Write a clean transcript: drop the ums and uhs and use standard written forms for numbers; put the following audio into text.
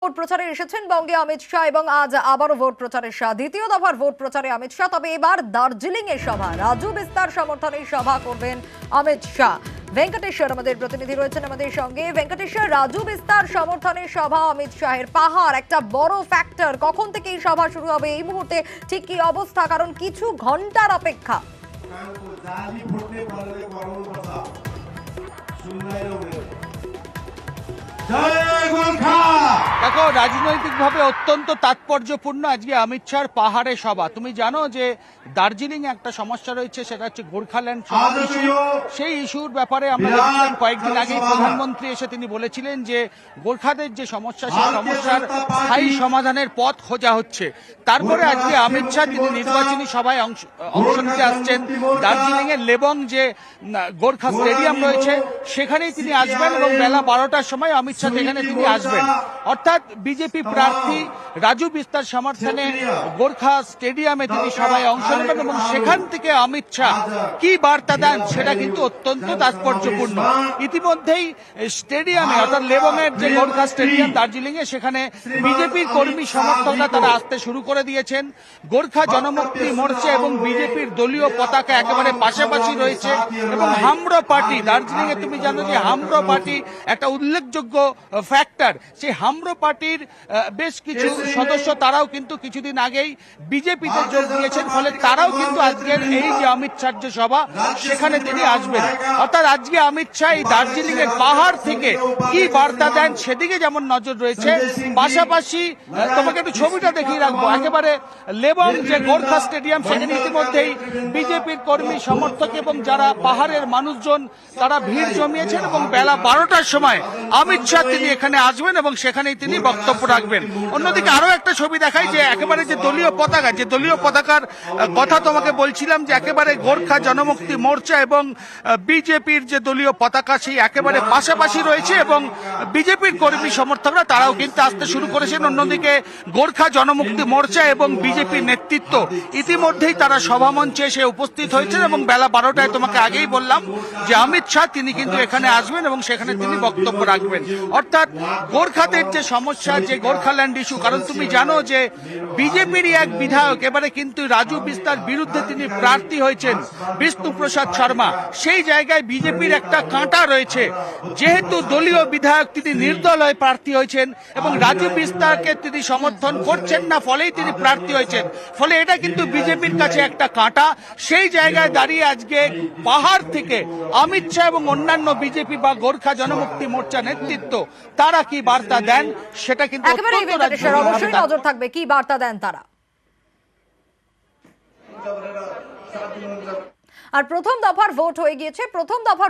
Vote প্রচারে এসেছেন বঙ্গে অমিত শাহ এবং আজ আবারও ভোট প্রচারের দ্বিতীয় দফার ভোট প্রচারে অমিত শাহ। তবে এবার দার্জিলিং এর সভা, রাজু বিস্তার সমর্থনে সভা করবেন অমিত শাহ। ভেঙ্কটেশ্বর আমাদের প্রতিনিধি রয়েছেন আমাদের সঙ্গে। ভেঙ্কটেশ্বর, রাজু বিস্তার সমর্থনে সভা অমিত শাহের, পাহাড় একটা বড় ফ্যাক্টর। কখন থেকে এই সভা শুরু হবে, এই মুহূর্তে ঠিক কি অবস্থা, কারণ কিছু ঘন্টার অপেক্ষা। দেখো, রাজনৈতিকভাবে অত্যন্ত তাৎপর্যপূর্ণ আজকে অমিত শাহর পাহাড়ে সভা। তুমি জানো যে দার্জিলিং একটা সমস্যা রয়েছে, সেটা হচ্ছে গোর্খাল্যান্ড। সেই ইস্যুর ব্যাপারে আমরা দেখছিলাম কয়েকদিন আগে প্রধানমন্ত্রী এসে তিনি বলেছিলেন যে গোর্খাদের যে সমস্যা, সেই সমস্যার স্থায়ী সমাধানের পথ খোঁজা হচ্ছে। তারপরে আজকে অমিত শাহ তিনি নির্বাচনী সভায় অংশ নিতে আসছেন। দার্জিলিং এর লেবং যে গোর্খা স্টেডিয়াম রয়েছে সেখানেই তিনি আসবেন এবং বেলা 12টার সময় অমিত শাহ এখানে তিনি আসবেন। অর্থাৎ বিজেপি প্রার্থী রাজু বিস্তার সমর্থনে গোর্খা স্টেডিয়ামে তিনি সভায় অংশ নেবেন এবং সেখান থেকে অমিত শাহ কি বার্তা দেন সেটা কিন্তু অত্যন্ত তাৎপর্যপূর্ণ। ইতিমধ্যেই স্টেডিয়ামে অর্থাৎ লেবং এর যে গোর্খা স্টেডিয়াম দার্জিলিং এ, সেখানে বিজেপির কর্মী সমর্থকরা তারা আসতে শুরু করে দিয়েছেন। গোর্খা জনমুক্তি মোর্চা এবং বিজেপির দলীয় পতাকা একেবারে পাশাপাশি রয়েছে এবং হামরো পার্টি, দার্জিলিং এ তুমি জানো যে হামরো পার্টি একটা উল্লেখযোগ্য ফ্যাক্টর। সেই হামরো পার্টির বেশ কিছু সদস্য তারাও কিন্তু কিছুদিন আগেই বিজেপিতে যোগ দিয়েছেন, ফলে তারাও কিন্তু আজকের এই যে অমিত শাহর যে সভা সেখানে তিনি আসবেন। অর্থাৎ আজকে অমিত শাহ এই দার্জিলিং এর পাহাড় থেকে কি বার্তা দেন সেদিকে যেমন নজর রয়েছে, পাশাপাশি তোমাকে একটু ছবিটা দেখিয়ে রাখবো। একেবারে লেবং যে গোর্খা স্টেডিয়াম, সেখানে ইতিমধ্যেই বিজেপির কর্মী সমর্থক এবং যারা পাহাড়ের মানুষজন তারা ভিড় জমিয়েছেন এবং বেলা 12টার সময় অমিত শাহ তিনি এখানে আসবেন এবং সেখানেই তিনি বক্তব্য রাখবেন। অন্যদিকে আরো একটা ছবি দেখাই যে একেবারে যে দলীয় পতাকা, যে দলীয় পতাকার কথা তোমাকে বলছিলাম যে একেবারে গোর্খা জনমুক্তি মোর্চা এবং বিজেপির যে দলীয় পতাকা সেই একেবারে পাশাপাশি রয়েছে এবং বিজেপির কর্মী সমর্থকরা তারাও কিন্তু আসতে শুরু করেছেন। অন্যদিকে গোর্খা জনমুক্তি মোর্চা এবং বিজেপির নেতৃত্ব ইতিমধ্যেই তারা সভামঞ্চে এসে উপস্থিত হয়েছেন এবং বেলা 12টায় তোমাকে আগেই বললাম যে অমিত শাহ তিনি কিন্তু এখানে আসবেন এবং সেখানে তিনি বক্তব্য রাখবেন। অর্থাৎ গোর্খাদের যে সমস্যা, যে গোর্খাল্যান্ড ইস্যু, কারণ তুমি জানো যে বিজেপিরই এক বিধায়ক এবারে কিন্তু রাজু বিস্তার বিরুদ্ধে তিনি প্রার্থী হয়েছেন, বিষ্ণু প্রসাদ শর্মা। সেই জায়গায় বিজেপির একটা কাঁটা রয়েছে, যেহেতু দলীয় বিধায়ক তিনি নির্দল হয়ে প্রার্থী হয়েছেন এবং রাজু বিস্তারকে তিনি সমর্থন করছেন না, ফলেই তিনি প্রার্থী হয়েছেন। ফলে এটা কিন্তু বিজেপির কাছে একটা কাঁটা। সেই জায়গায় দাঁড়িয়ে আজকে পাহাড় থেকে অমিত শাহ এবং অন্যান্য বিজেপি বা গোর্খা জনমুক্তি মোর্চা নেতৃত্ব তারা কি বার্তা দেন সেটা কিন্তু অবশ্যই নজর থাকবে কি বার্তা দেন তারা। আর প্রথম দফার ভোট হয়ে গিয়েছে, প্রথম দফার